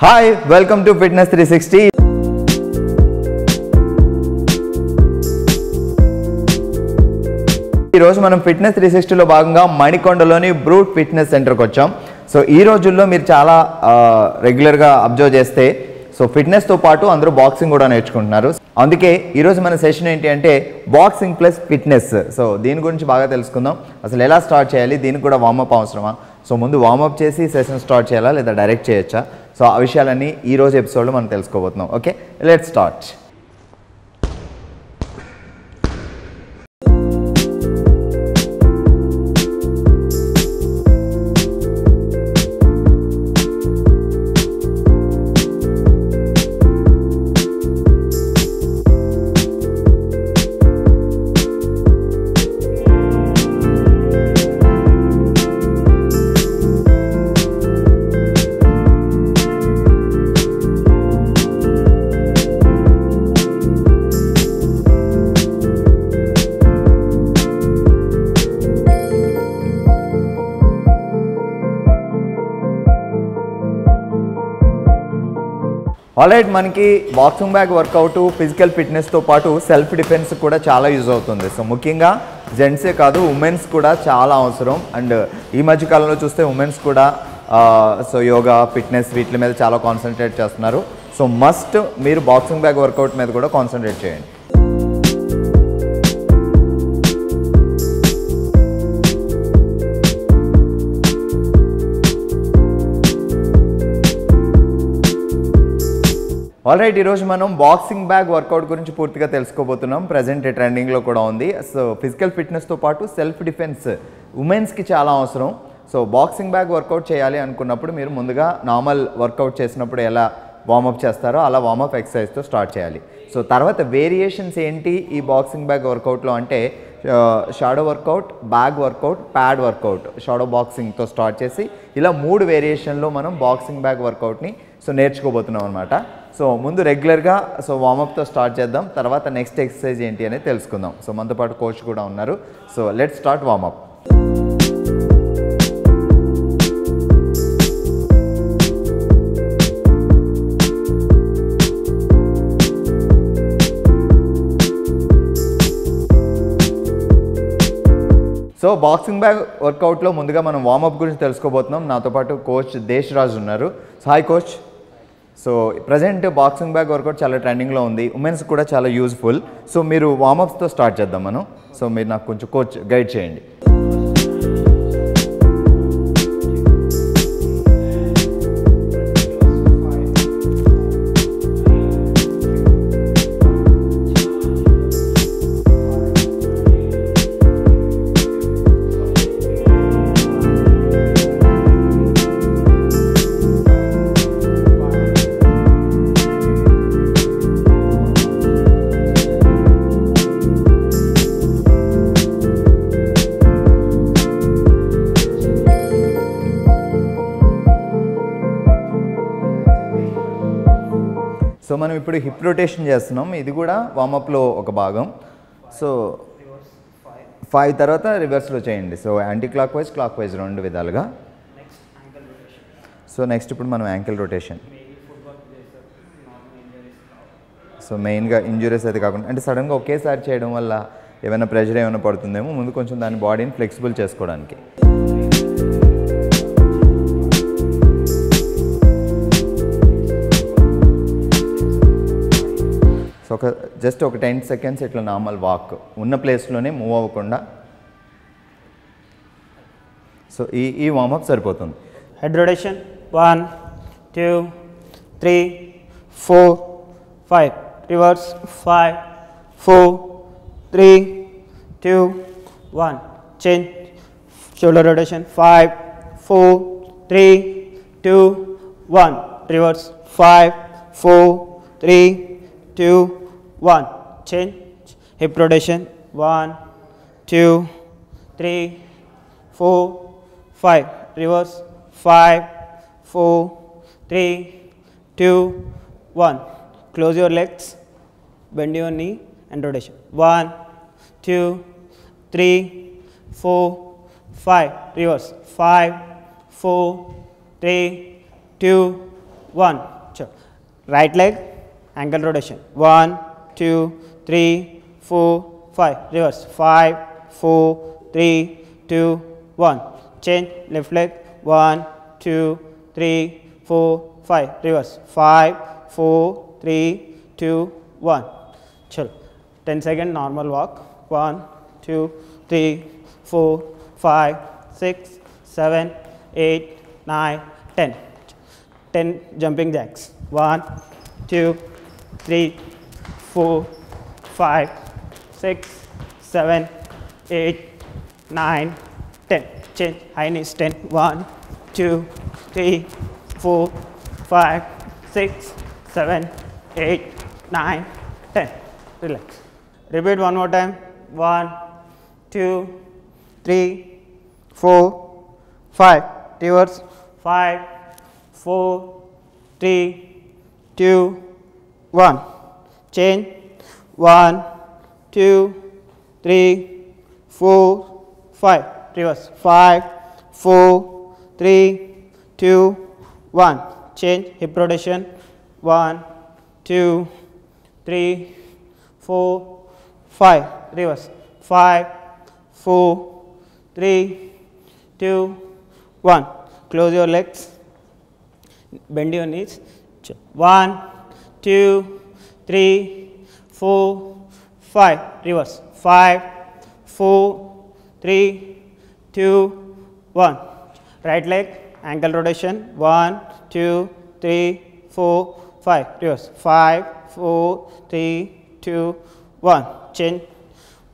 Hi, welcome to Fitness 360. ఈ రోజు మనం ఫిట్నెస్ 360 లో భాగంగా మణికొండలోని బ్రూట్ ఫిట్నెస్ సెంటర్కి వచ్చాం. సో ఈ రోజుల్లో మీరు చాలా రెగ్యులర్గా అబ్జర్వ్ చేస్తే సో ఫిట్నెస్తో పాటు అందరూ బాక్సింగ్ కూడా నేర్చుకుంటున్నారు. అందుకే ఈరోజు మన సెషన్ ఏంటి అంటే బాక్సింగ్ ప్లస్ ఫిట్నెస్. సో దీని గురించి బాగా తెలుసుకుందాం. అసలు ఎలా స్టార్ట్ చేయాలి, దీనికి కూడా వార్మప్ అవసరమా, సో ముందు వార్మప్ చేసి సెషన్ స్టార్ట్ చేయాలా లేదా డైరెక్ట్ చేయొచ్చా, సో ఆ విషయాలన్నీ ఈరోజు ఎపిసోడ్లో మనం తెలుసుకోబోతున్నాం. Okay, let's start. ఆల్రైట్, మనకి బాక్సింగ్ బ్యాగ్ వర్కౌట్ ఫిజికల్ ఫిట్నెస్తో పాటు సెల్ఫ్ డిఫెన్స్ కూడా చాలా యూజ్ అవుతుంది. సో ముఖ్యంగా జెంట్సే కాదు, ఉమెన్స్ కూడా చాలా అవసరం. అండ్ ఈ మధ్యకాలంలో చూస్తే ఉమెన్స్ కూడా సో యోగా, ఫిట్నెస్ వీటి మీద చాలా కాన్సన్ట్రేట్ చేస్తున్నారు. సో మస్ట్ మీరు బాక్సింగ్ బ్యాగ్ వర్కౌట్ మీద కూడా కాన్సన్ట్రేట్ చేయండి. ఆల్రైట్, ఈరోజు మనం బాక్సింగ్ బ్యాగ్ వర్కౌట్ గురించి పూర్తిగా తెలుసుకోబోతున్నాం. ప్రజెంట్ ట్రెండింగ్లో కూడా ఉంది. సో ఫిజికల్ ఫిట్నెస్తో పాటు సెల్ఫ్ డిఫెన్స్ ఉమెన్స్కి చాలా అవసరం. సో బాక్సింగ్ బ్యాగ్ వర్కౌట్ చేయాలి అనుకున్నప్పుడు మీరు ముందుగా నార్మల్ వర్కౌట్ చేసినప్పుడు ఎలా వార్మప్ చేస్తారో అలా వార్మప్ ఎక్సర్సైజ్తో స్టార్ట్ చేయాలి. సో తర్వాత వేరియేషన్స్ ఏంటి ఈ బాక్సింగ్ బ్యాగ్ వర్కౌట్లో అంటే shadow workout, bag workout, pad workout, shadow బాక్సింగ్తో స్టార్ట్ చేసి ఇలా 3 వేరియేషన్లో మనం బాక్సింగ్ బ్యాగ్ వర్కౌట్ని సో నేర్చుకోబోతున్నాం అనమాట. సో ముందు రెగ్యులర్గా సో వార్మప్తో స్టార్ట్ చేద్దాం, తర్వాత నెక్స్ట్ ఎక్సర్సైజ్ ఏంటి అనేది తెలుసుకుందాం. సో మనతో పాటు కోచ్ కూడా ఉన్నారు. So let's start warmup. So boxing bag వర్కౌట్లో ముందుగా మనం వార్మప్ గురించి తెలుసుకోబోతున్నాం. నాతో పాటు కోచ్ దేశ్ రాజ్ ఉన్నారు. So hi coach. So present boxing bag workout చాలా ట్రెండింగ్లో ఉంది, ఉమెన్స్ కూడా చాలా యూజ్ఫుల్. సో మీరు వార్మప్స్తో స్టార్ట్ చేద్దాం మనం. సో మీరు నాకు కొంచెం కోచ్ గైడ్ చేయండి. సో మనం ఇప్పుడు హిప్ రొటేషన్ చేస్తున్నాం, ఇది కూడా వార్మప్లో ఒక భాగం. సో 5 తర్వాత రివర్స్లో చేయండి. So anti clock wise, clock wise 2 విధాలుగా. సో నెక్స్ట్ ఇప్పుడు మనం యాంకిల్ రొటేషన్. సో మెయిన్గా ఇంజురీస్ అది కాకుండా అంటే సడన్గా ఒకేసారి చేయడం వల్ల ఏమైనా ప్రెషర్ ఏమైనా పడుతుందేమో, ముందు కొంచెం దాని బాడీని ఫ్లెక్సిబుల్ చేసుకోవడానికి. సో జస్ట్ ఒక 10 సెకండ్స్ ఇట్లా నార్మల్ వాక్ ఉన్న ప్లేస్లోనే మూవ్ అవ్వకుండా. సో ఈ వార్మప్ సరిపోతుంది. Head rotation 1 2 3 4 5 reverse 5 4 3 2 1 change. Shoulder rotation 5 4 3 2 1 reverse 5 4 3 2 1 change. Hip rotation 1 2 3 4 5 reverse 5 4 3 2 1 close your legs, bend your knee and rotation 1 2 3 4 5 reverse 5 4 3 2 1. Right leg, ankle rotation. 1, 2, 3, 4, 5. Reverse. 5, 4, 3, 2, 1. Change. Left leg. 1, 2, 3, 4, 5. Reverse. 5, 4, 3, 2, 1. Chalo. 10 second normal walk. 1, 2, 3, 4, 5, 6, 7, 8, 9, 10. 10 jumping jacks. 1, 2, 3, 4, 5, 6, 7, 8, 9, 10. Change. High knees. 10. 1, 2, 3, 4, 5, 6, 7, 8, 9, 10. Relax. Repeat one more time. 1, 2, 3, 4, 5. Reverse. 5, 4, 3, 2, 1. Change. 1, 2, 3, 4, 5. Reverse. 5, 4, 3, 2, 1. Change. Hip rotation. 1, 2, 3, 4, 5. Reverse. 5, 4, 3, 2, 1. Close your legs. Bend your knees. 1, 2, 3, 4, 5. Reverse. 5, 4, 3, 2, 1. Right leg, ankle rotation. 1, 2, 3, 4, 5. Reverse. 5, 4, 3, 2, 1. Change.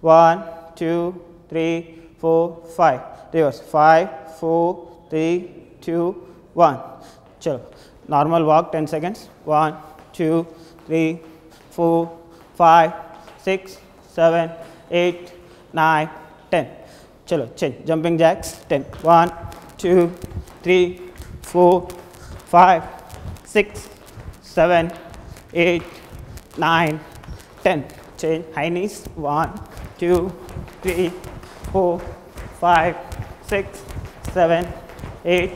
1, 2, 3, 4, 5. Reverse. 5, 4, 3, 2, 1. Chalo. Normal walk 10 seconds. 1, 2, 3, 4, 5, 6, 7, 8, 9, 10. Chalo. Change. Jumping jacks. 10. 1, 2, 3, 4, 5, 6, 7, 8, 9, 10. Change. High knees. 1, 2, 3, 4, 5, 6, 7, 8,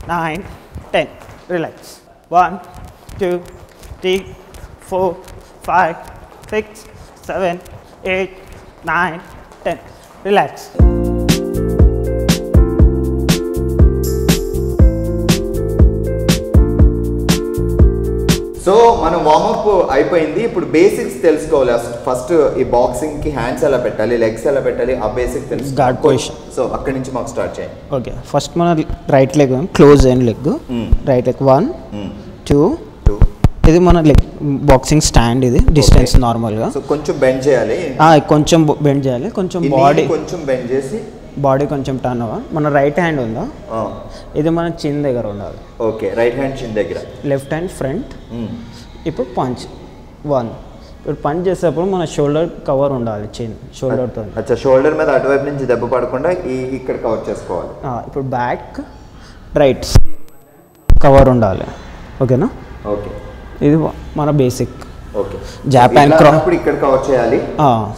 9, 10. Relax. 1, 2, 3, 4, 5, 6, 7, 8, 9, 10. Relax. So మనం warm up అయిపోయింది. ఇప్పుడు basics తెలుసుకోవాలి. First ఈ boxing కి hands ఎలా పెట్టాలి, legs ఎలా పెట్టాలి, ఆ బేసిక్ తెలుసు. Gourd position. సో అక్కడి నుంచి మాకు స్టార్ట్ చేయండి. ఓకే. ఫస్ట్ మన రైట్ లెగ్ క్లోజ్ అయిన లెగ్. Right leg 1, 2. ఇది మన లెగ్ బాక్సింగ్ స్టాండ్. ఇది డిస్టెన్స్ నార్మల్గా. సో కొంచెం బెండ్ చేయాలి. కొంచెం బెండ్ చేయాలి. కొంచెం బాడీ కొంచెం బెండ్ చేసి బాడీ కొంచెం టర్న్ అవ్వాలి. మన రైట్ హ్యాండ్ ఉందా, ఇది మన చిన్ దగ్గర ఉండాలి. ఓకే. రైట్ హ్యాండ్ చిన్ దగ్గర. Left hand front. ఇప్పుడు పంచ్ 1. ఇప్పుడు పంచ్ చేసేటప్పుడు మన షోల్డర్ కవర్ ఉండాలి. చిన్ షోల్డర్తో. అచ్చా. షోల్డర్ మీద అటువైపు నుంచి దెబ్బ పడకుండా ఇక్కడ కవర్ చేసుకోవాలి. ఇప్పుడు బ్యాక్ రైట్ కవర్ ఉండాలి. ఓకేనా? ఓకే. ఇది మన basic. Okay. Jab and cross. ఇప్పుడు ఇక్కడ కవర్ చేయాలి.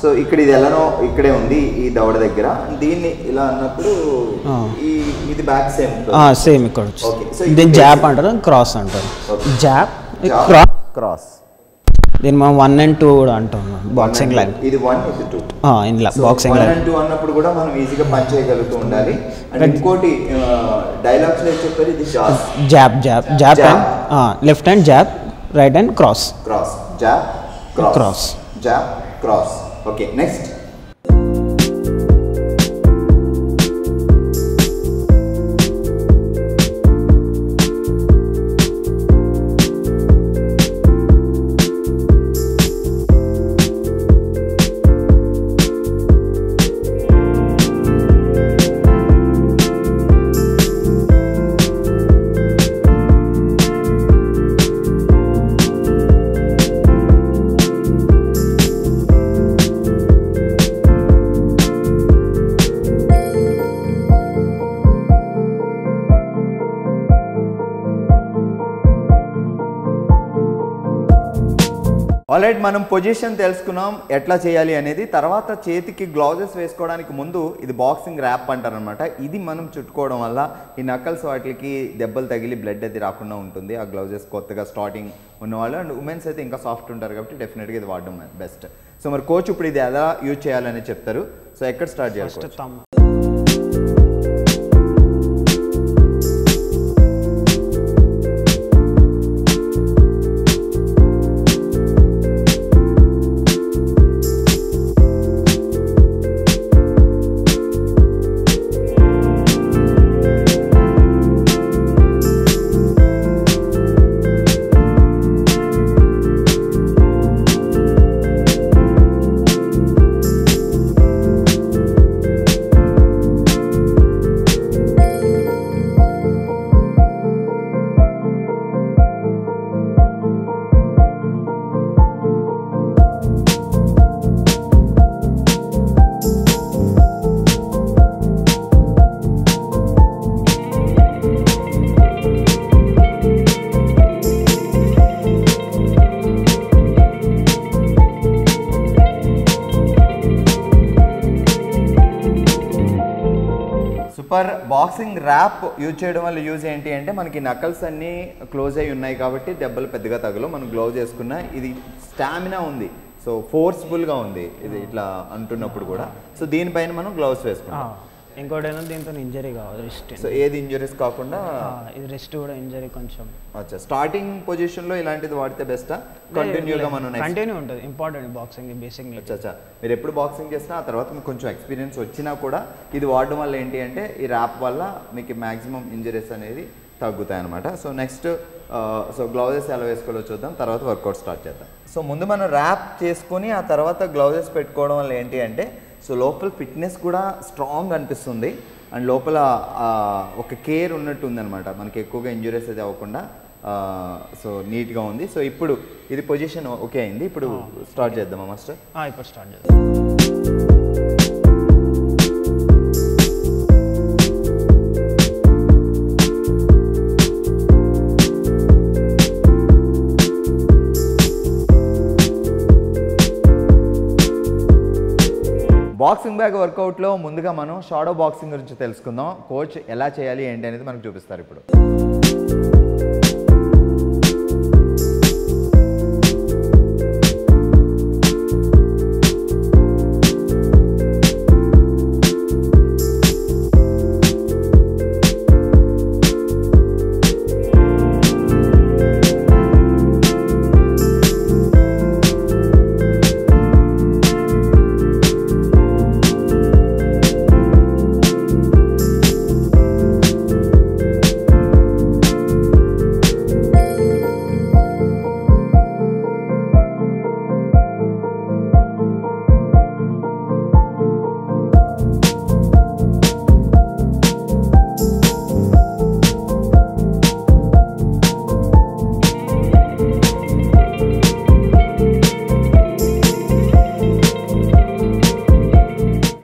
సో ఇక్కడ ఇది ఎలానో ఇక్కడే ఉంది ఈ దవడ దగ్గర. దీన్ని ఇలా అన్నప్పుడు ఇది బ్యాక్ సేమ్ సేమ్ ఇక్కడ. దీన్ని జాప్ అంటారు, క్రాస్ అంటారు. జాప్, క్రాస్. దీన్ని మనం 1 and 2 కూడా అంటాం బాక్సింగ్ లైన్. ఇది 1, ఇది 2. ఇందులో బాక్సింగ్ లైన్ 1 and 2 అన్నప్పుడు కూడా మనం ఈజీగా పంచ్ చేయగలుగుతూ ఉండాలి. అండ్ ఇంకోటి డైలాగ్స్ లో చెప్పారు, ఇది job job job and left hand job, right hand cross. Cross, job, cross, job, cross. Okay. Next. Alright, మనం పొజిషన్ తెలుసుకున్నాం ఎట్లా చేయాలి అనేది. తర్వాత చేతికి గ్లౌజెస్ వేసుకోవడానికి ముందు ఇది బాక్సింగ్ ర్యాప్ అంటారనమాట. ఇది మనం చుట్టుకోవడం వల్ల ఈ నకల్స్ వాటికి దెబ్బలు తగిలి బ్లడ్ అది రాకుండా ఉంటుంది. ఆ గ్లౌజెస్ కొత్తగా స్టార్టింగ్ ఉన్నవాళ్ళు అండ్ ఉమెన్స్ అయితే ఇంకా సాఫ్ట్ ఉంటారు కాబట్టి డెఫినెట్గా ఇది వాడడం బెస్ట్. సో మరి కోచ్ ఇప్పుడు ఇది ఎలా యూజ్ చేయాలని చెప్తారు. సో ఎక్కడ స్టార్ట్ చేయాలి? సూపర్. బాక్సింగ్ ర్యాప్ యూజ్ చేయడం వల్ల యూజ్ ఏంటి అంటే మనకి నకల్స్ అన్నీ క్లోజ్ అయి ఉన్నాయి కాబట్టి దెబ్బలు పెద్దగా తగలు. మనం గ్లౌజ్ వేసుకున్న ఇది స్టామినా ఉంది, సో ఫోర్స్ఫుల్గా ఉంది ఇది ఇట్లా అంటున్నప్పుడు కూడా. సో దీనిపైన మనం గ్లౌస్ వేసుకున్నాం. ఇంకోటైనా దీంతో ఇంజరీ కావాలి రిస్ట్. సో ఏది ఇంజరీస్ కాకుండా ఇది రిస్ట్ కూడా ఇంజరీ కొంచెం. అచ్చా, స్టార్టింగ్ పొజిషన్లో ఇలాంటిది వాడితే బెస్టా? కంటిన్యూగా మనం కంటిన్యూ ఉంటుంది, ఇంపార్టెంట్ బాక్సింగ్ బేసిక్. అచ్చా, మీరు ఎప్పుడు బాక్సింగ్ చేసినా ఆ తర్వాత మీకు కొంచెం ఎక్స్పీరియన్స్ వచ్చినా కూడా ఇది వాడడం వల్ల ఏంటి అంటే ఈ ర్యాప్ వల్ల మీకు మ్యాక్సిమం ఇంజరీస్ అనేది తగ్గుతాయి అనమాట. సో నెక్స్ట్ సో గ్లౌజెస్ ఎలా వేసుకోవాలో చూద్దాం, తర్వాత వర్కౌట్ స్టార్ట్ చేద్దాం. సో ముందు మనం ర్యాప్ చేసుకొని ఆ తర్వాత గ్లౌజెస్ పెట్టుకోవడం వల్ల ఏంటి అంటే సో లోపల ఫిట్నెస్ కూడా స్ట్రాంగ్ అనిపిస్తుంది అండ్ లోపల ఒక కేర్ ఉన్నట్టు ఉందన్నమాట. మనకి ఎక్కువగా ఇంజురీస్ అయితే అవ్వకుండా సో నీట్గా ఉంది. సో ఇప్పుడు ఇది పొజిషన్ ఓకే అయింది. ఇప్పుడు స్టార్ట్ చేద్దామా మాస్టర్? ఇప్పుడు స్టార్ట్ చేద్దాం. బాక్సింగ్ బ్యాగ్ వర్కౌట్లో ముందుగా మనం షాడో బాక్సింగ్ గురించి తెలుసుకుందాం. కోచ్ ఎలా చేయాలి ఏంటి అనేది మనకు చూపిస్తారు ఇప్పుడు.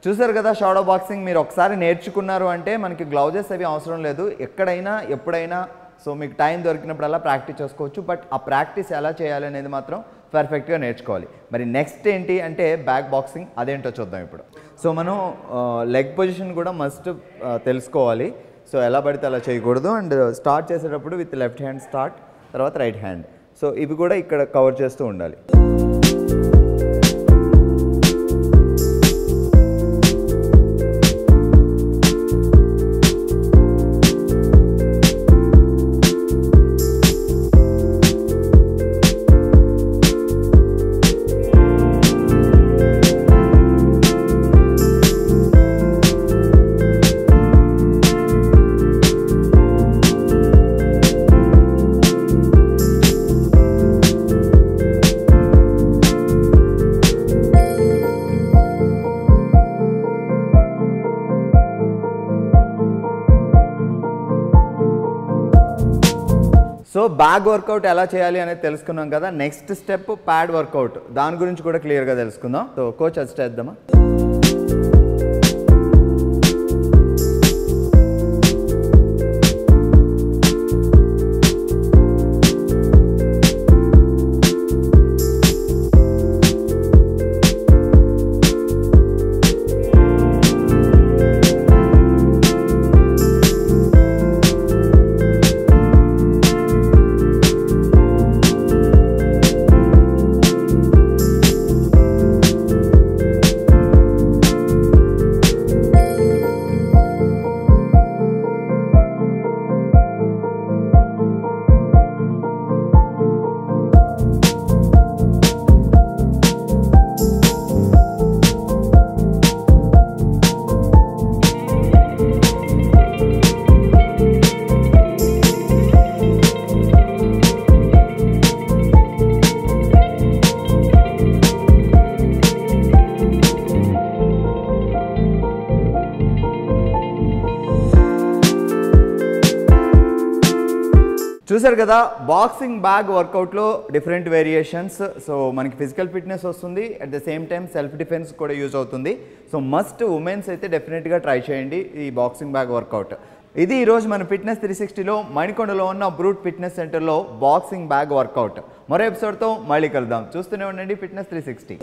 చూసారు కదా షాడో బాక్సింగ్. మీరు ఒకసారి నేర్చుకున్నారు అంటే మనకి గ్లౌజెస్ అవి అవసరం లేదు. ఎక్కడైనా ఎప్పుడైనా సో మీకు టైం దొరికినప్పుడల్లా ప్రాక్టీస్ చేసుకోవచ్చు. బట్ ఆ ప్రాక్టీస్ ఎలా చేయాలి అనేది మాత్రం పర్ఫెక్ట్గా నేర్చుకోవాలి. మరి నెక్స్ట్ ఏంటి అంటే బ్యాక్ బాక్సింగ్, అదేంటో చూద్దాం ఇప్పుడు. సో మనం లెగ్ పొజిషన్ కూడా మస్ట్ తెలుసుకోవాలి. సో ఎలా పడితే అలా చేయకూడదు అండ్ స్టార్ట్ చేసేటప్పుడు విత్ లెఫ్ట్ హ్యాండ్ స్టార్ట్, తర్వాత రైట్ హ్యాండ్. సో ఇవి కూడా ఇక్కడ కవర్ చేస్తూ ఉండాలి. సో బ్యాగ్ వర్కౌట్ ఎలా చేయాలి అనేది తెలుసుకున్నాం కదా. నెక్స్ట్ స్టెప్ ప్యాడ్ వర్కౌట్, దాని గురించి కూడా క్లియర్గా తెలుసుకుందాం. సో కోచ్ అది చేద్దామా? చూసారు కదా బాక్సింగ్ బ్యాగ్ వర్కౌట్లో డిఫరెంట్ వేరియేషన్స్. సో మనకి ఫిజికల్ ఫిట్నెస్ వస్తుంది, at the same time self defence కూడా యూజ్ అవుతుంది. సో మస్ట్ ఉమెన్స్ అయితే డెఫినెట్గా ట్రై చేయండి ఈ బాక్సింగ్ బ్యాగ్ వర్కౌట్. ఇది ఈరోజు మన ఫిట్నెస్ 360లో మణికొండలో ఉన్న బ్రూట్ ఫిట్నెస్ సెంటర్లో బాక్సింగ్ బ్యాగ్ వర్కౌట్. మరో ఎపిసోడ్తో మళ్ళీ కలుద్దాం. చూస్తూనే ఉండండి ఫిట్నెస్ 360.